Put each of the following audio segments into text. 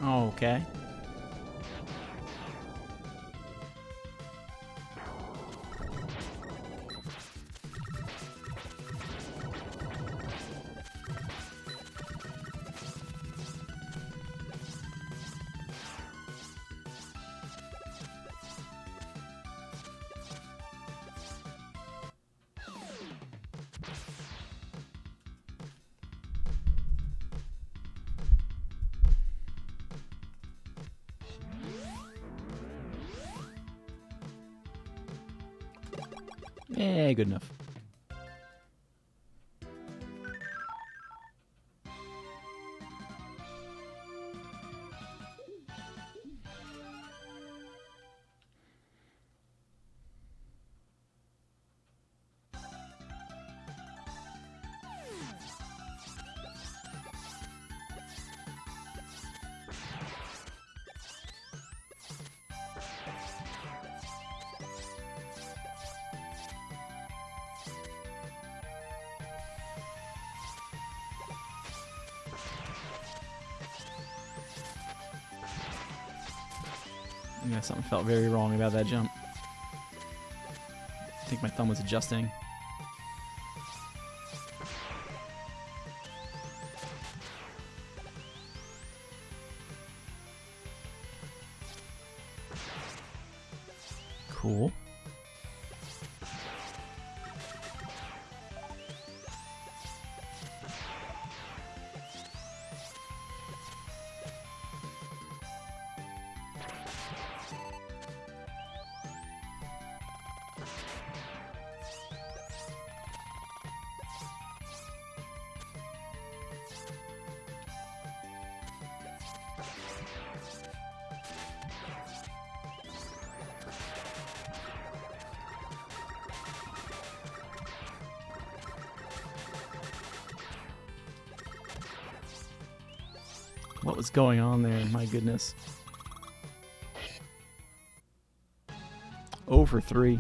Okay. Yeah, good enough. Yeah, something felt very wrong about that jump. I think my thumb was adjusting. Cool. What was going on there? My goodness. 0 for 3.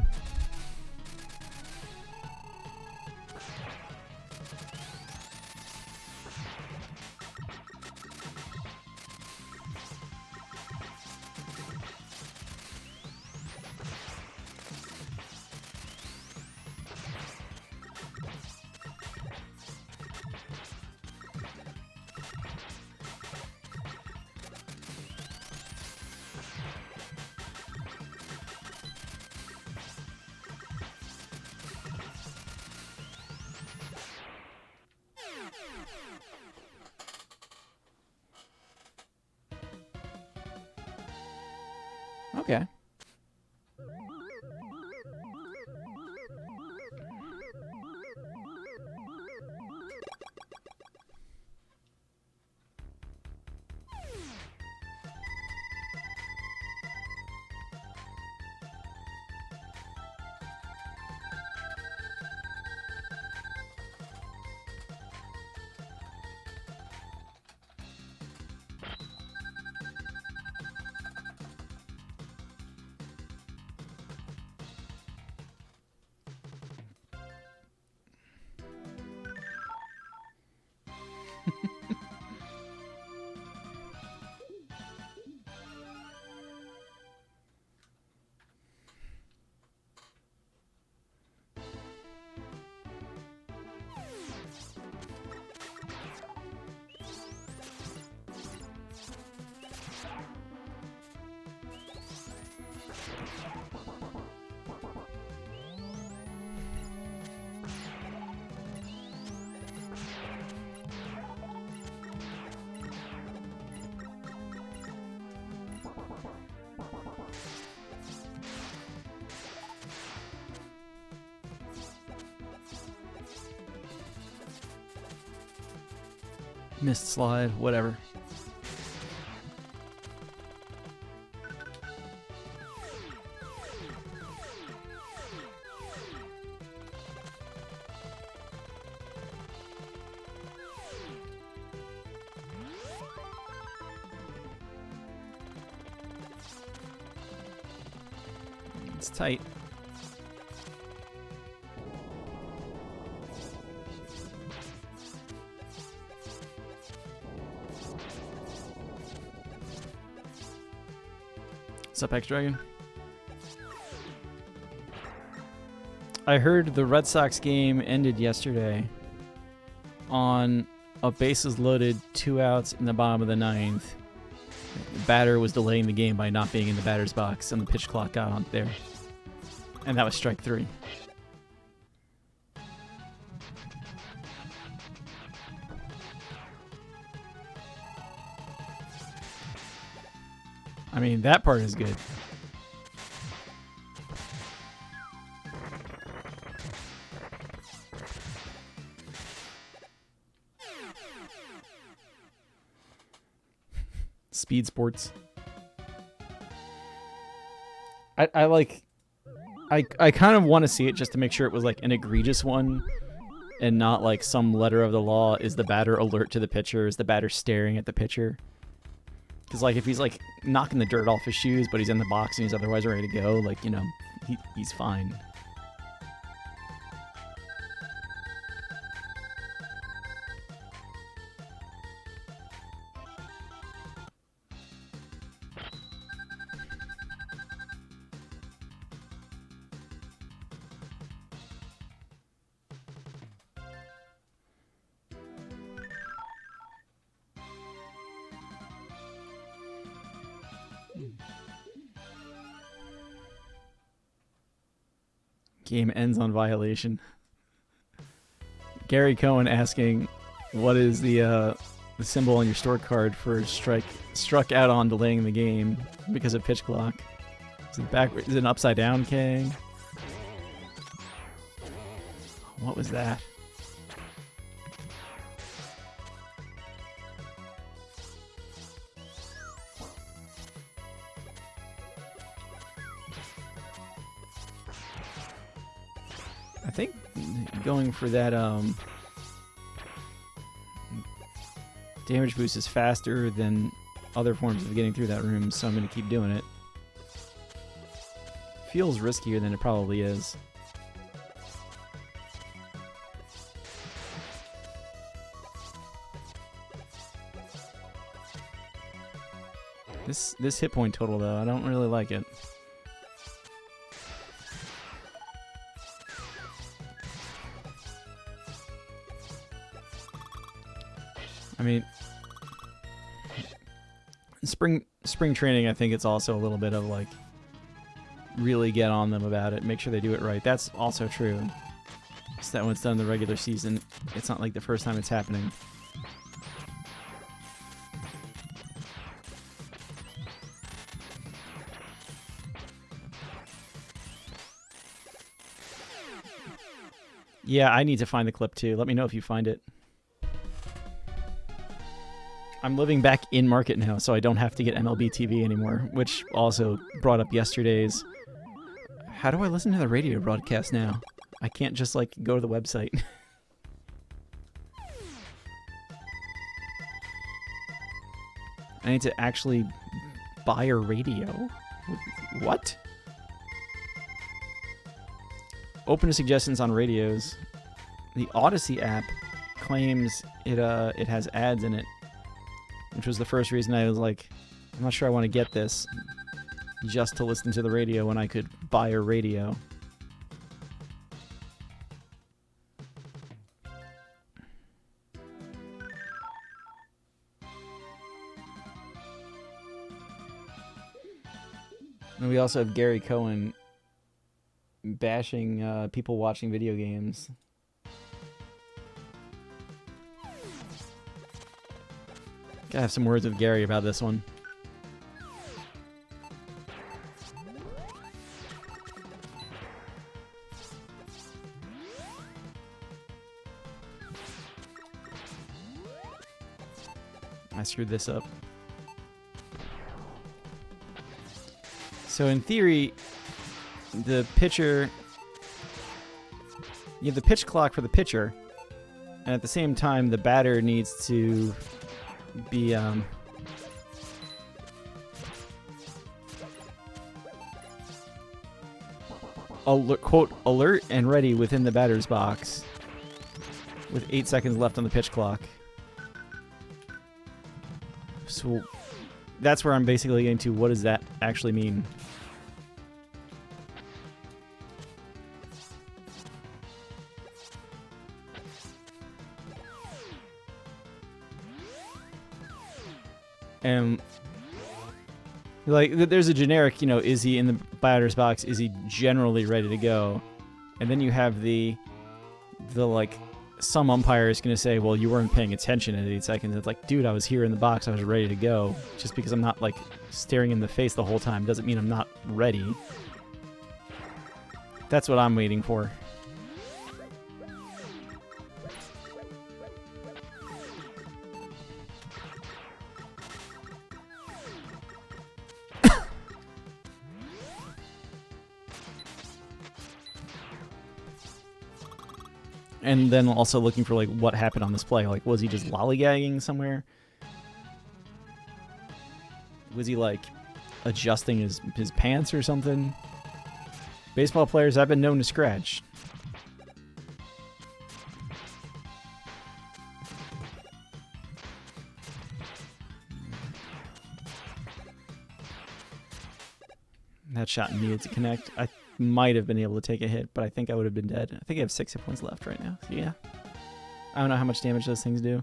Okay. Missed slide, whatever. It's tight. What's up, X-Dragon? I heard the Red Sox game ended yesterday on a bases loaded, 2 outs in the bottom of the 9th. The batter was delaying the game by not being in the batter's box, and the pitch clock got on there. And that was strike 3. I mean, that part is good. Speed sports. I kind of want to see it just to make sure it was like an egregious one and not like some letter of the law. Is the batter alert to the pitcher? Is the batter staring at the pitcher? Because like if he's like knocking the dirt off his shoes but he's in the box and he's otherwise ready to go, like, you know, he's fine. Game ends on violation. Gary Cohen asking, what is the symbol on your store card for struck out on delaying the game because of pitch clock? Is it backward? Is it an upside down K? What was that? I think going for that damage boost is faster than other forms of getting through that room, so I'm going to keep doing it. Feels riskier than it probably is. This hit point total, though, I don't really like it. I mean, spring training, I think it's also a little bit of like, really get on them about it, make sure they do it right. That's also true. So that when it's done in the regular season, it's not like the first time it's happening. Yeah, I need to find the clip too. Let me know if you find it. I'm living back in market now, so I don't have to get MLB TV anymore, which also brought up yesterday's... How do I listen to the radio broadcast now? I can't just, like, go to the website. I need to actually buy a radio? What? Open to suggestions on radios. The Odyssey app claims it has ads in it, which was the first reason I was like, I'm not sure I want to get this just to listen to the radio when I could buy a radio. And we also have Gary Cohen bashing people watching video games. Gotta have some words with Gary about this one. I screwed this up. So in theory, the pitcher... You have the pitch clock for the pitcher, and at the same time, the batter needs to be quote alert and ready within the batter's box with 8 seconds left on the pitch clock. So that's where I'm basically getting to. What does that actually mean? And like, there's a generic, is he in the batter's box? Is he generally ready to go? And then you have the like, some umpire is going to say, well, you weren't paying attention at 8 seconds. It's like, dude, I was here in the box. I was ready to go. Just because I'm not, like, staring in the face the whole time doesn't mean I'm not ready. That's what I'm waiting for. And then also looking for, like, what happened on this play. Like, was he just lollygagging somewhere? Was he, like, adjusting his pants or something? Baseball players have been known to scratch. That shot needed to connect. I might have been able to take a hit, but I think I would have been dead. I think I have 6 hit points left right now. So yeah. I don't know how much damage those things do.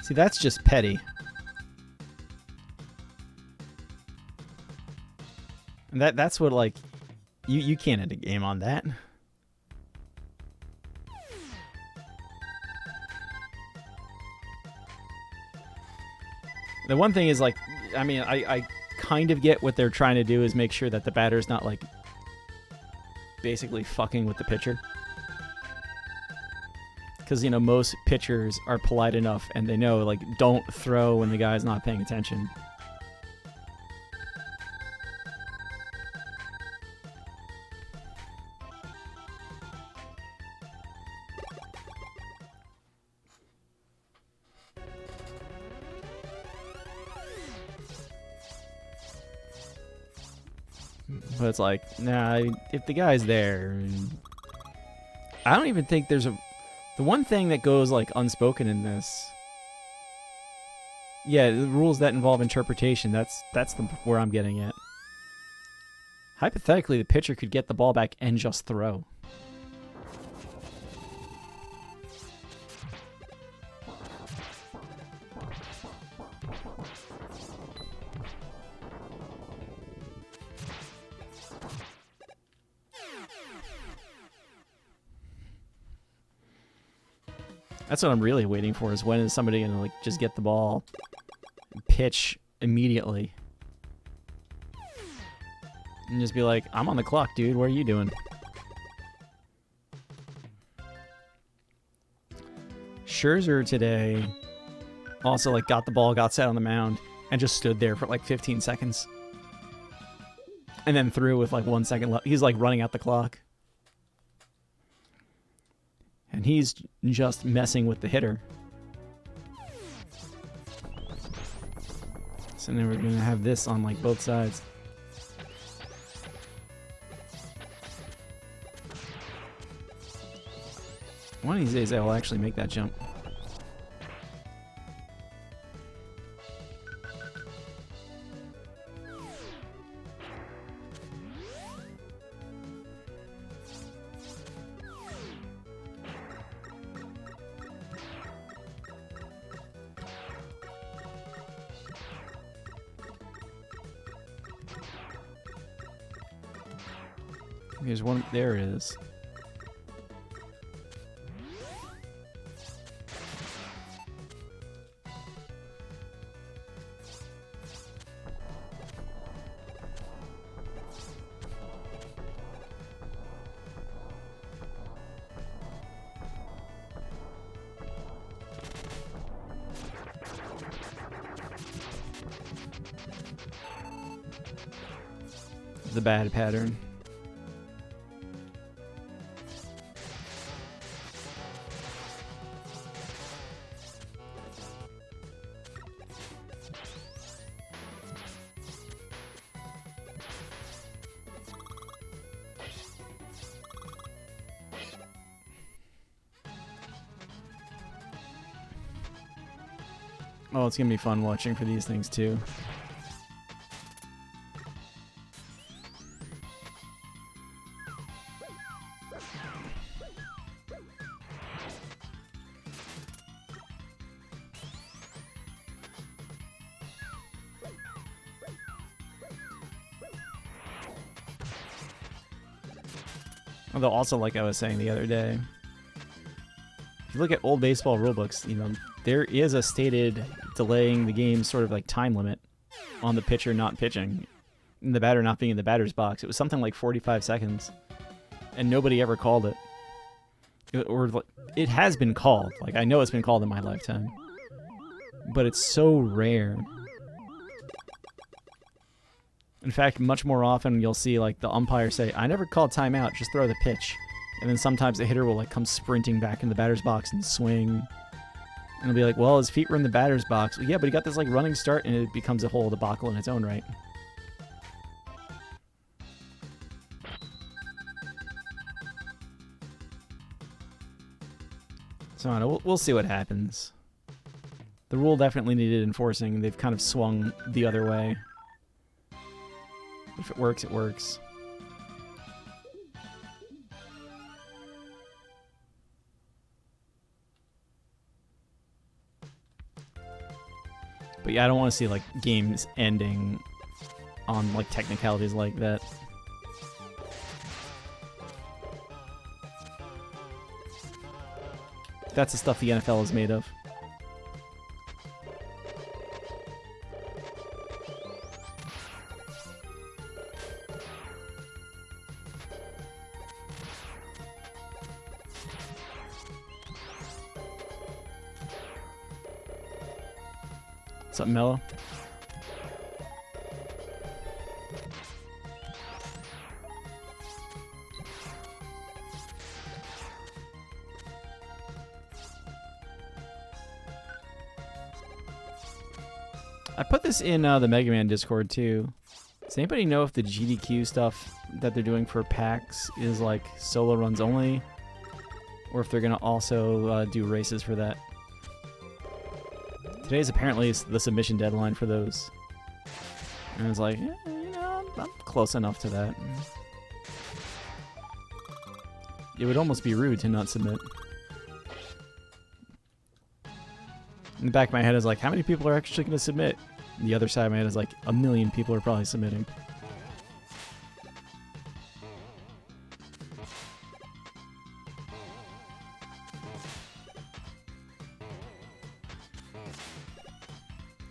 See, that's just petty. And that's what, like, you can't end a game on that. The one thing is, like, I mean, I kind of get what they're trying to do is make sure that the batter's not, like, basically fucking with the pitcher. Because, most pitchers are polite enough and they know, like, don't throw when the guy's not paying attention. But it's like, nah, if the guy's there, I don't even think there's the one thing that goes, like, unspoken in this. Yeah, the rules that involve interpretation, that's where I'm getting at. Hypothetically, the pitcher could get the ball back and just throw. That's what I'm really waiting for, is when is somebody going to, like, just get the ball, pitch immediately. And just be like, I'm on the clock, dude. What are you doing? Scherzer today also, like, got the ball, got set on the mound, and just stood there for, like, 15 seconds. And then threw with, like, 1 second left. He's, like, running out the clock. And he's just messing with the hitter. So then we're going to have this on, like, both sides. One of these days I will actually make that jump. There's one. There it is. The bad pattern. Oh, it's gonna be fun watching for these things too. Although also, like I was saying the other day, if you look at old baseball rulebooks, you know, there is a stated delaying the game sort of like time limit on the pitcher not pitching and the batter not being in the batter's box. It was something like 45 seconds, and nobody ever called it. Or it has been called. Like, I know it's been called in my lifetime, but it's so rare. In fact, much more often you'll see like the umpire say, "I never called timeout, just throw the pitch." And then sometimes the hitter will like come sprinting back in the batter's box and swing. And it'll be like, well, his feet were in the batter's box. Well, yeah, but he got this like running start, and it becomes a whole debacle in its own right. So I don't know, we'll see what happens. The rule definitely needed enforcing. They've kind of swung the other way. If it works, it works. But yeah, I don't want to see like games ending on like technicalities like that. That's the stuff the NFL is made of. What's up, Mello? I put this in the Mega Man Discord too. Does anybody know if the GDQ stuff that they're doing for PAX is like solo runs only, or if they're gonna also do races for that? Today's apparently the submission deadline for those, and it's like, you know, I'm close enough to that. It would almost be rude to not submit. In the back of my head is like, how many people are actually going to submit? And the other side of my head is like, 1 million people are probably submitting.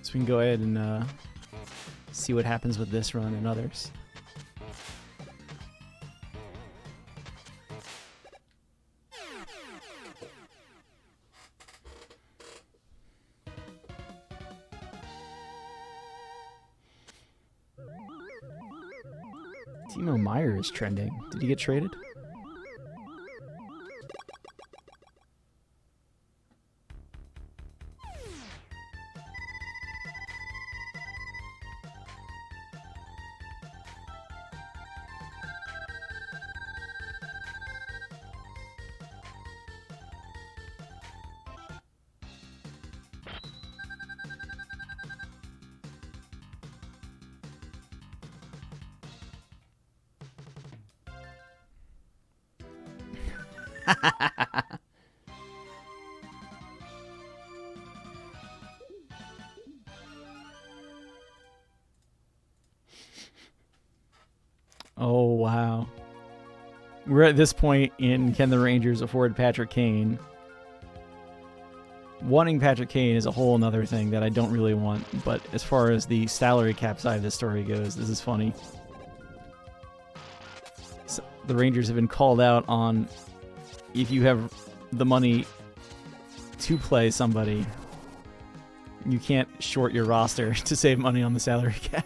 So we can go ahead and see what happens with this run and others. Timo Meyer is trending. Did he get traded? Oh, wow. We're at this point in Can the Rangers Afford Patrick Kane? Wanting Patrick Kane is a whole nother thing that I don't really want, but as far as the salary cap side of the story goes, this is funny. So the Rangers have been called out on if you have the money to play somebody, you can't short your roster to save money on the salary cap.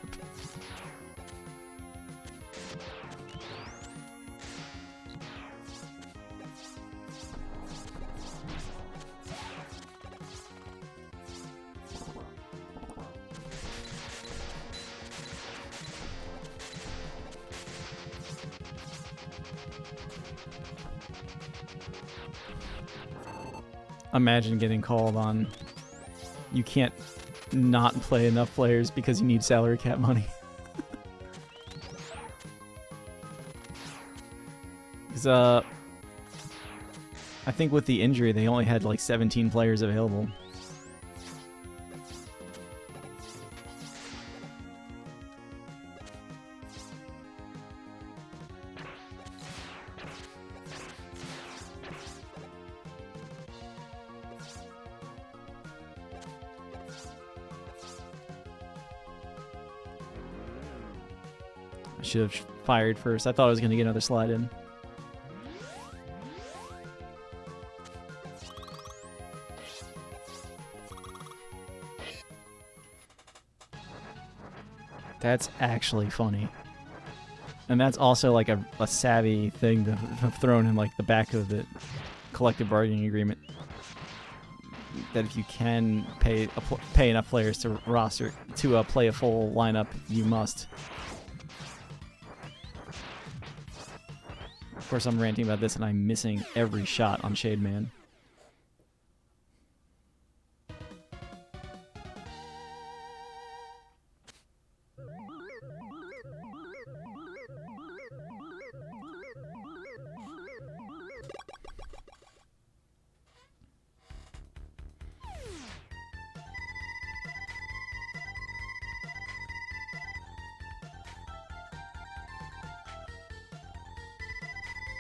Imagine getting called on, you can't not play enough players because you need salary cap money. Because, I think with the injury, they only had like 17 players available. I should have fired first. I thought I was going to get another slide in. That's actually funny. And that's also like a savvy thing to have thrown in like the back of the collective bargaining agreement. That if you can pay enough players to roster to play a full lineup, you must. Of course, I'm ranting about this and I'm missing every shot on Shade Man.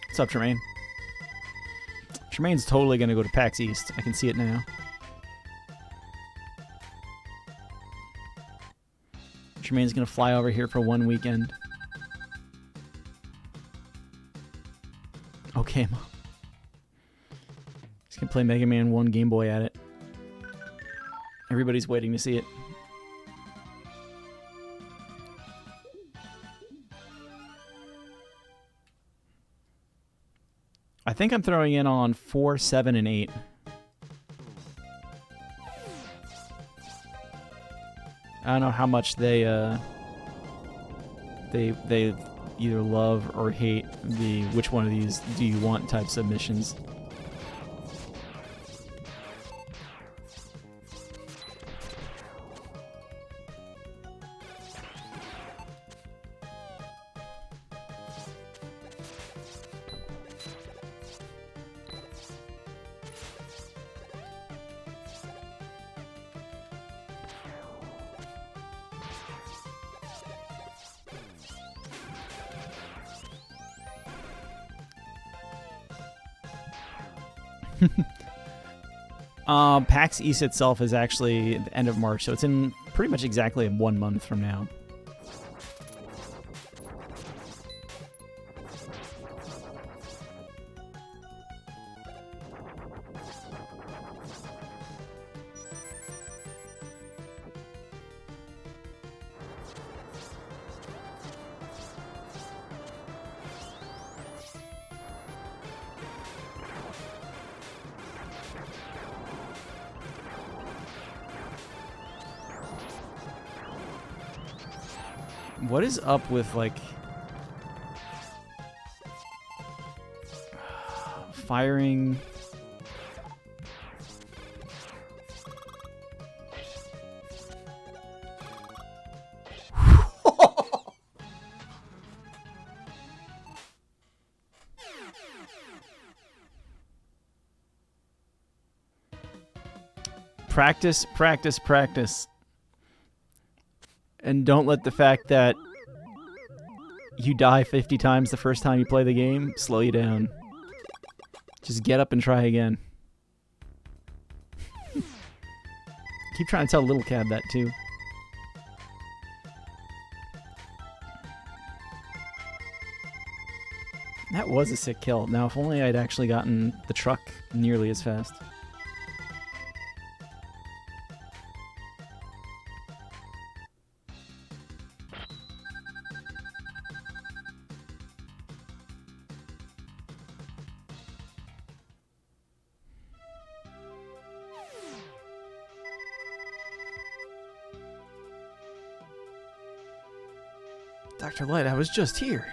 What's up, Tremaine? Tremaine's totally going to go to PAX East. I can see it now. Tremaine's going to fly over here for one weekend. Okay, Mom. He's going to play Mega Man 1 Game Boy at it. Everybody's waiting to see it. I think I'm throwing in on 4, 7, and 8. I don't know how much they either love or hate the which one of these do you want type submissions. PAX East itself is actually the end of March, so it's in pretty much exactly 1 month from now. What is up with, like, firing? Practice, practice, practice. And don't let the fact that you die 50 times the first time you play the game slow you down. Just get up and try again. Keep trying to tell Little Cab that too. That was a sick kill. Now, if only I'd actually gotten the truck nearly as fast. Dr. Light, I was just here.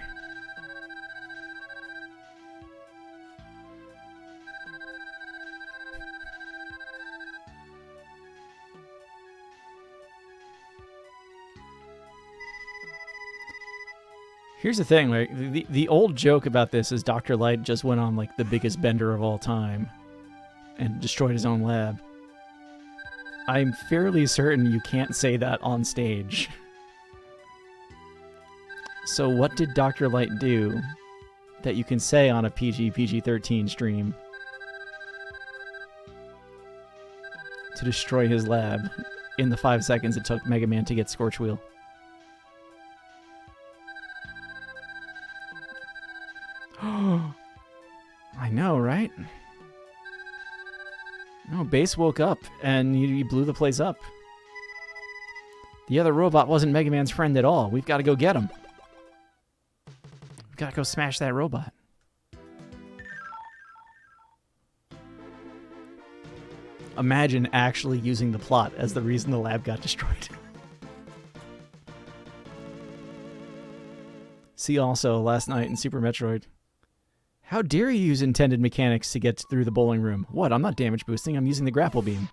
Here's the thing, like the old joke about this is Dr. Light just went on like the biggest bender of all time and destroyed his own lab. I'm fairly certain you can't say that on stage. So what did Dr. Light do that you can say on a PG-13 stream to destroy his lab in the 5 seconds it took Mega Man to get Scorch Wheel? I know, right? No, Base woke up and he blew the place up. The other robot wasn't Mega Man's friend at all. We've got to go get him. We've got to go smash that robot. Imagine actually using the plot as the reason the lab got destroyed. See also last night in Super Metroid. How dare you use intended mechanics to get through the bowling room? What? I'm not damage boosting. I'm using the grapple beam.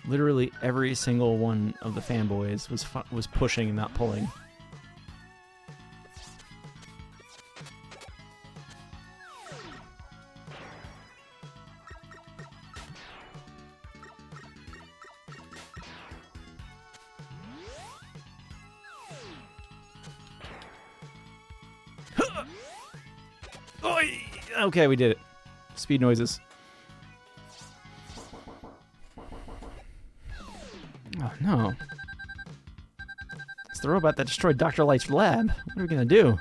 Literally every single one of the fanboys was pushing and not pulling. Okay, we did it. Speed noises. Oh, no. It's the robot that destroyed Dr. Light's lab. What are we gonna do?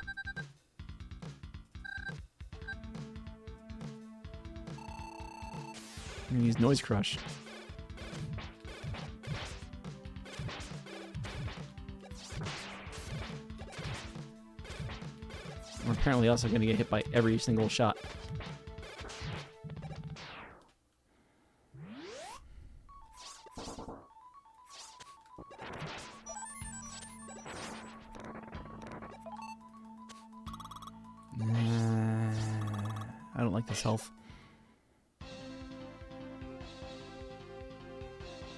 I'm gonna use Noise Crush. We're apparently also gonna get hit by every single shot. I don't like this health.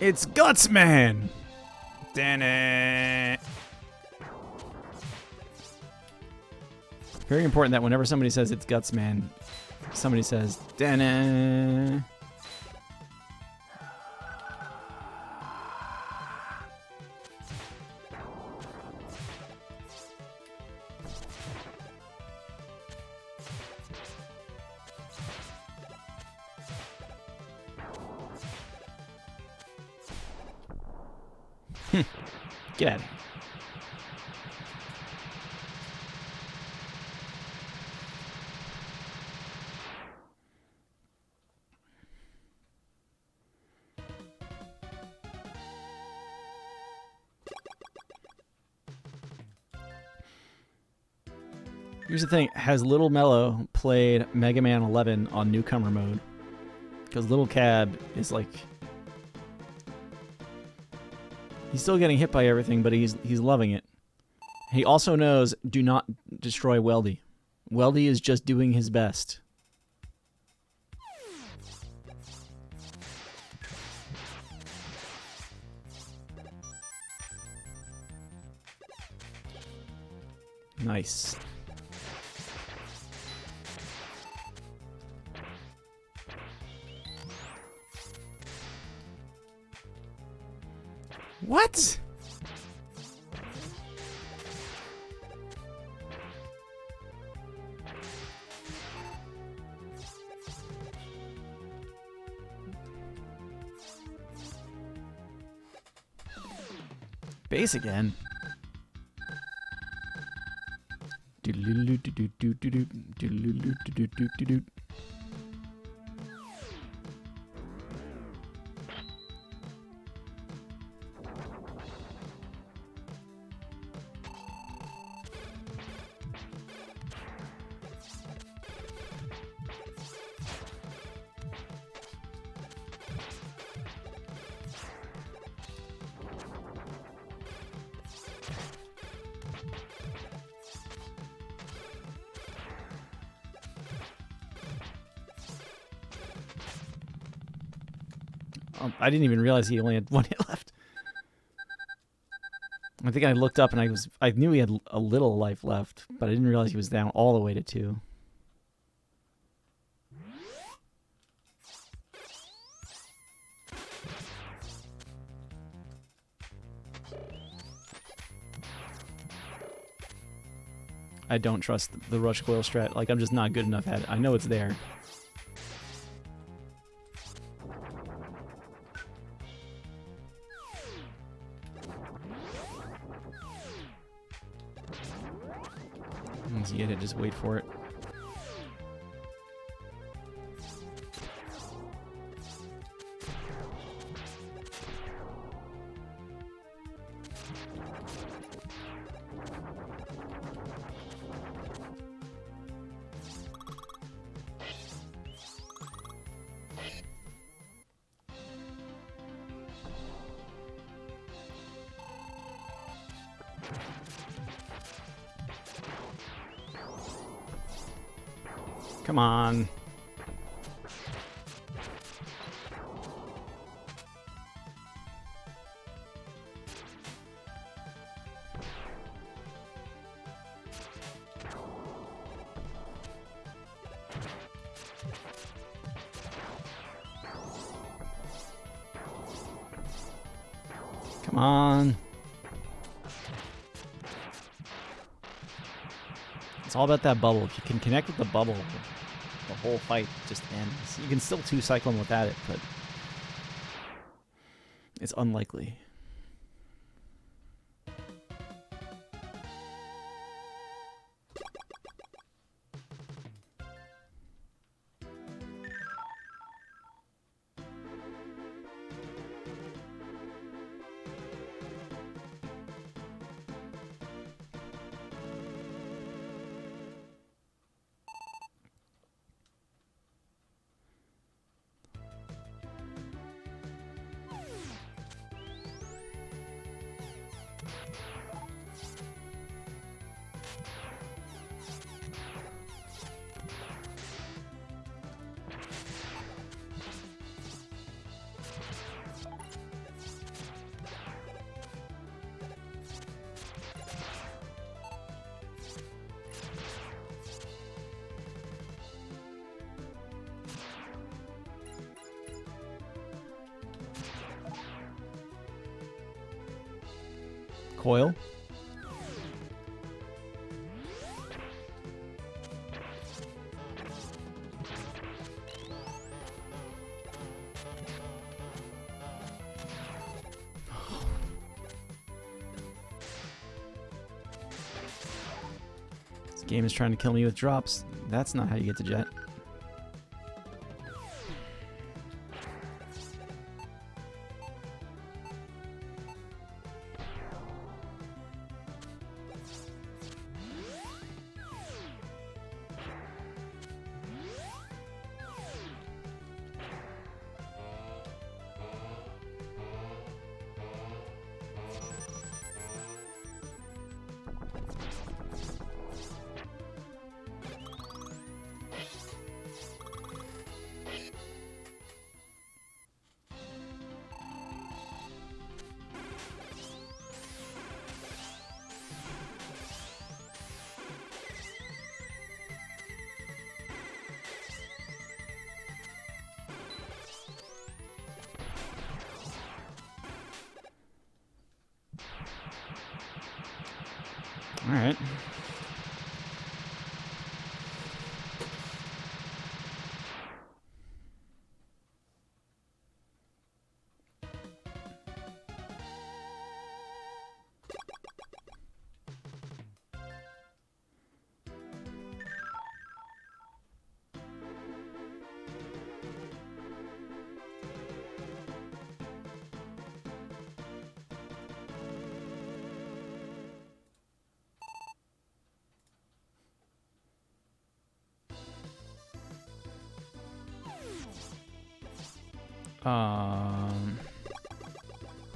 It's Gutsman! Damn it! Very important that whenever somebody says it's Gutsman, somebody says, damn it! Get out of here. Here's the thing, has Little Mellow played Mega Man 11 on newcomer mode? Because Little Cab is like... He's still getting hit by everything, but he's loving it. He also knows, do not destroy Weldy. Weldy is just doing his best. Nice. What? Base again. I didn't even realize he only had 1 hit left. I think I looked up and I knew he had a little life left, but I didn't realize he was down all the way to 2. I don't trust the rush coil strat. Like, I'm just not good enough at it. I know it's there. Once you get it, just wait for it. Come on. Come on. It's all about that bubble. If you can connect with the bubble, the whole fight just ends. You can still 2-cycle him without it, but it's unlikely. Coil. This game is trying to kill me with drops. That's not how you get to jet. All right.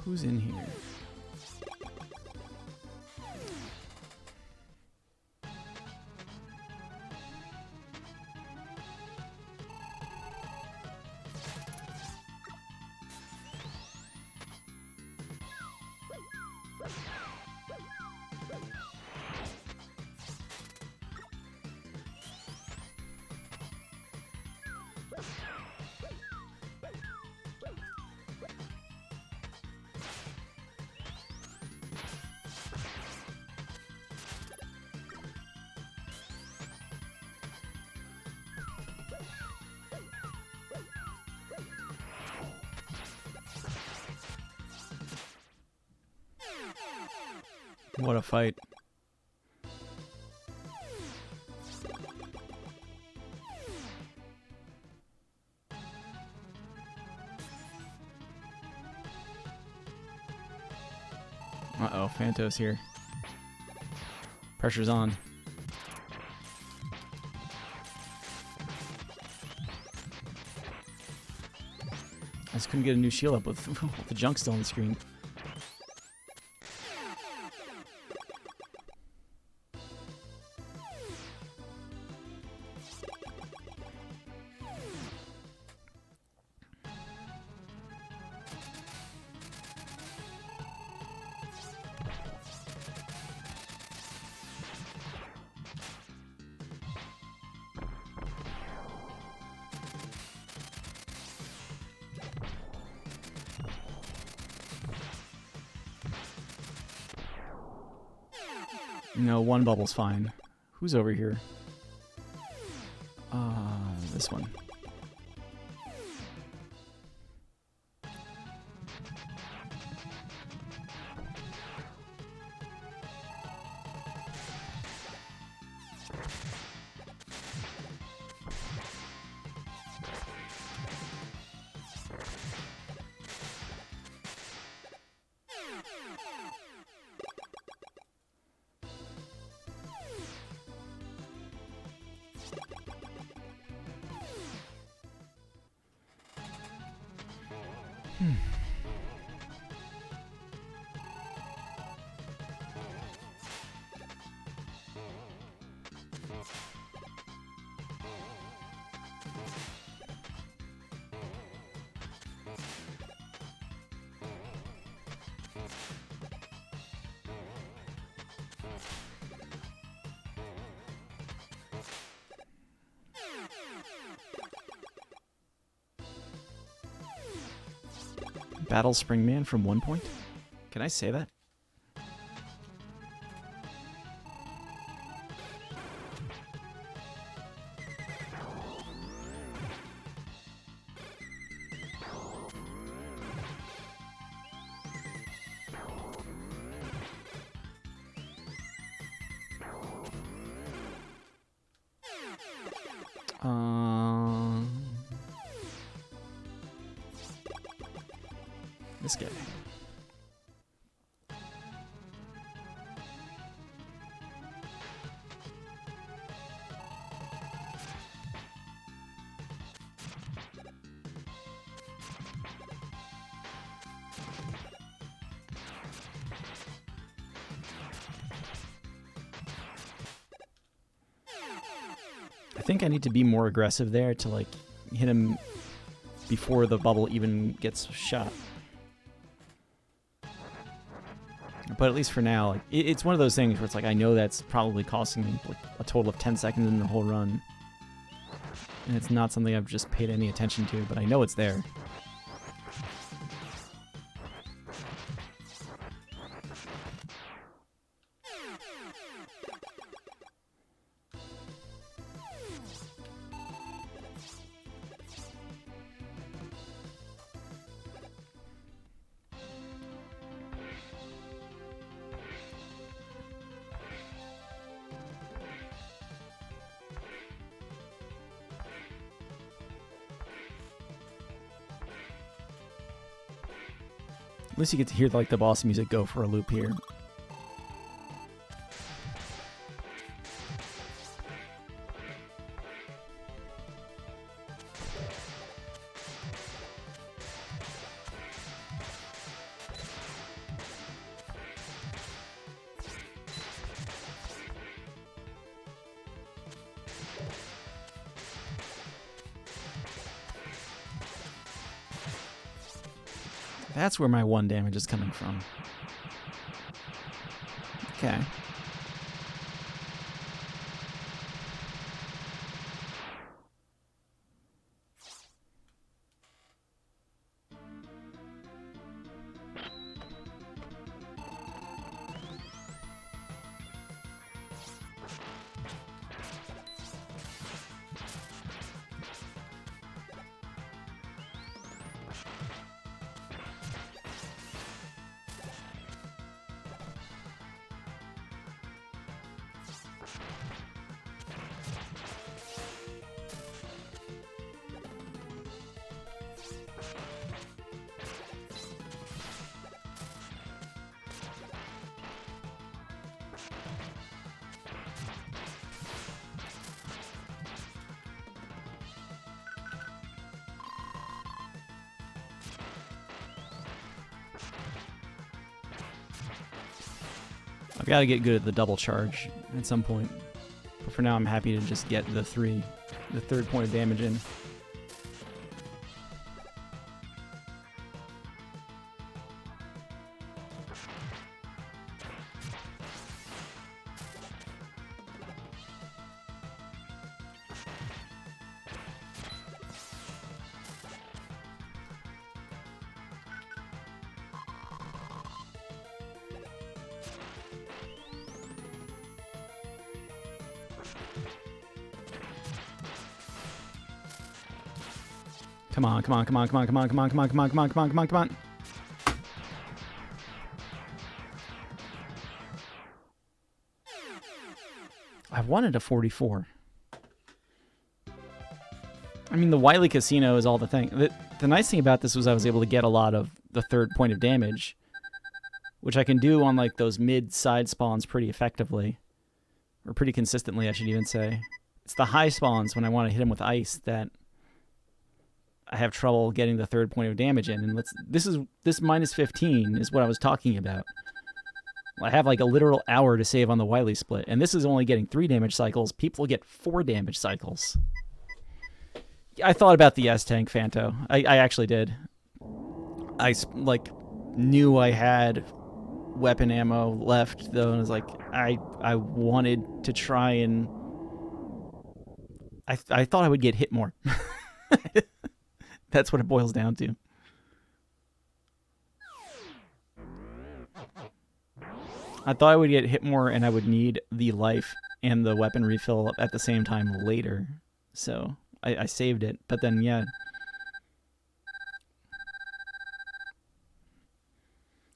Who's in here? What a fight. Uh-oh, Phantos here. Pressure's on. I just couldn't get a new shield up with the junk still on the screen. No, one bubble's fine. Who's over here? This one. Battle Springman from 1 point? Can I say that? This guy. I think I need to be more aggressive there to like hit him before the bubble even gets shot. But at least for now, like, it's one of those things where it's like I know that's probably costing me like a total of 10 seconds in the whole run. And it's not something I've just paid any attention to, but I know it's there. At least you get to hear like the boss music go for a loop here. That's where my 1 damage is coming from. Okay. I've got to get good at the double charge at some point. But for now, I'm happy to just get the third point of damage in. Come on, come on, come on, come on, come on, come on, come on, come on, come on, come on, come on, come on. I wanted a 44. I mean, the Wily Casino is all the thing. The nice thing about this was I was able to get a lot of the third point of damage, which I can do on like those mid-side spawns pretty effectively. Or pretty consistently, I should even say. It's the high spawns when I want to hit them with ice that I have trouble getting the third point of damage in. And this minus 15 is what I was talking about. I have like a literal hour to save on the Wily split, and this is only getting 3 damage cycles. People get 4 damage cycles. I thought about the S-Tank, Fanto. I actually did. I like knew I had weapon ammo left, though, and I was like, I wanted to try and... I thought I would get hit more. That's what it boils down to. I thought I would get hit more and I would need the life and the weapon refill at the same time later. So I saved it. But then, yeah.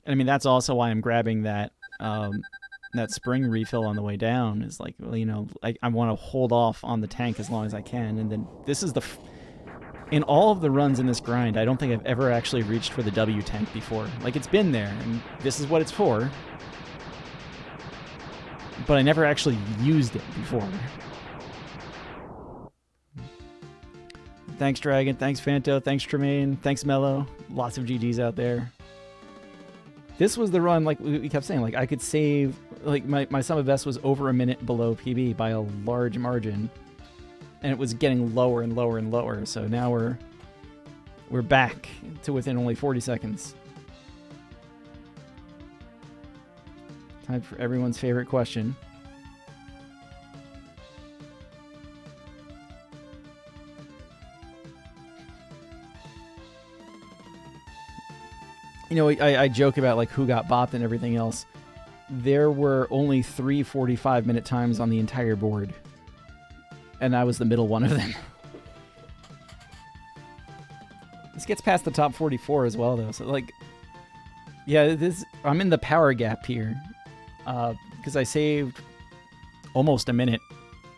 And I mean, that's also why I'm grabbing that that spring refill on the way down. Is like, well, you know, I want to hold off on the tank as long as I can. And then this is the... In all of the runs in this grind, I don't think I've ever actually reached for the W tank before. Like, it's been there, and this is what it's for. But I never actually used it before. Thanks, Dragon. Thanks, Fanto. Thanks, Tremaine. Thanks, Mello. Lots of GGs out there. This was the run, like we kept saying, like I could save, like my sum of best was over a minute below PB by a large margin. And it was getting lower and lower and lower. So now we're back to within only 40 seconds. Time for everyone's favorite question. You know, I joke about like who got bopped and everything else. There were only 3 45-minute times on the entire board. And I was the middle one of them. This gets past the top 44 as well, though. So, like, yeah, I'm in the power gap here. Because I saved almost a minute.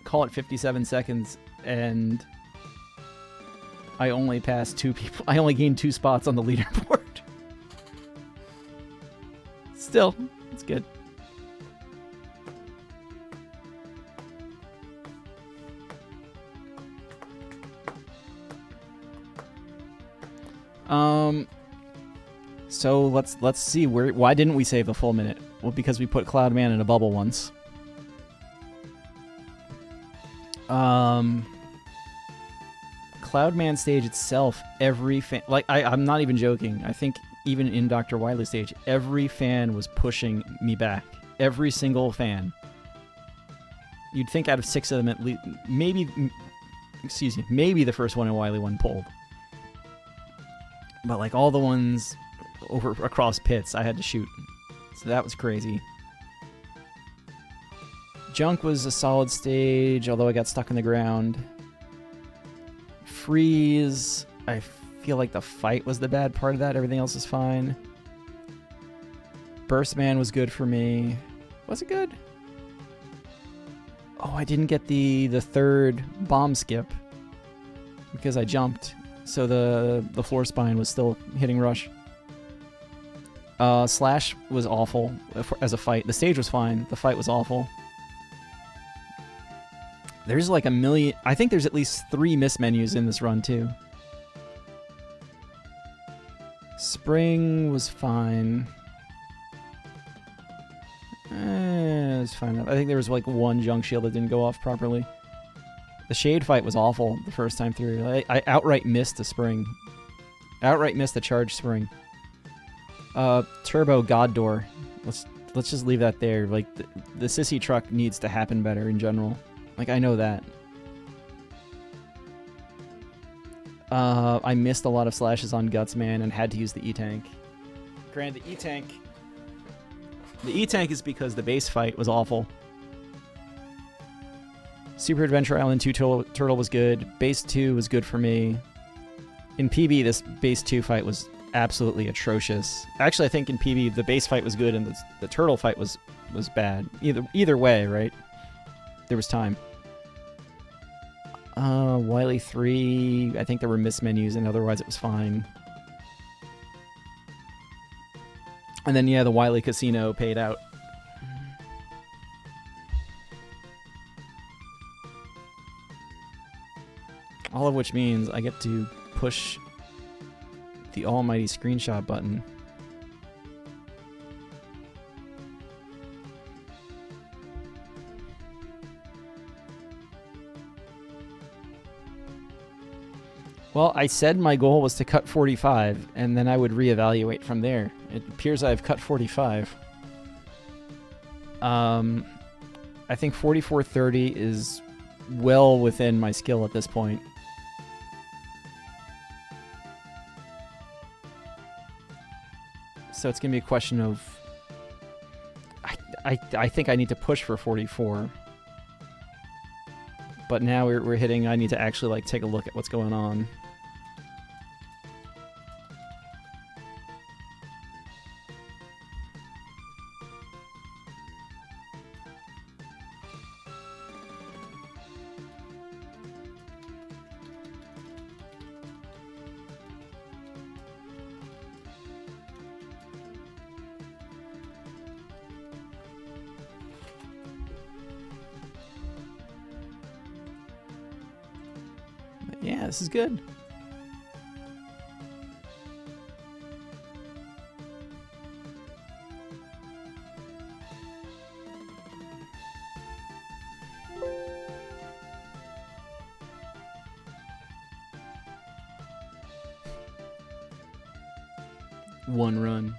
Call it 57 seconds. And I only passed 2 people. I only gained 2 spots on the leaderboard. Still, it's good. So let's see why didn't we save a full minute? Well, because we put Cloudman in a bubble once. Cloudman stage itself, every fan, like I'm not even joking. I think even in Dr. Wily stage, every fan was pushing me back. Every single fan. You'd think out of 6 of them at least, maybe the first one in Wily 1 pulled. But like all the ones over across pits, I had to shoot. So that was crazy. Junk was a solid stage, although I got stuck in the ground. Freeze, I feel like the fight was the bad part of that. Everything else is fine. Burstman was good for me. Was it good? Oh, I didn't get the third bomb skip because I jumped. So the floor spine was still hitting rush. Slash was awful as a fight. The stage was fine. The fight was awful. There's like a million... I think there's at least 3 miss menus in this run, too. Spring was fine. was fine. I think there was like one junk shield that didn't go off properly. The shade fight was awful the first time through. I outright missed the spring. Outright missed the charge spring. Turbo God Door. Let's just leave that there. Like the sissy truck needs to happen better in general. Like I know that. I missed a lot of slashes on Gutsman and had to use the E-Tank. Granted, the E-Tank is because the base fight was awful. Super Adventure Island 2 Turtle was good. Base 2 was good for me. In PB, this base 2 fight was absolutely atrocious. Actually, I think in PB, the base fight was good and the turtle fight was bad. Either way, right? There was time. Wily 3, I think there were mismenus and otherwise it was fine. And then, yeah, the Wily Casino paid out. All of which means I get to push the almighty screenshot button. Well, I said my goal was to cut 45, and then I would reevaluate from there. It appears I've cut 45. I think 44.30 is well within my skill at this point. So it's going to be a question of... I think I need to push for 44. But now we're hitting... I need to actually like take a look at what's going on. Yeah, this is good. One run.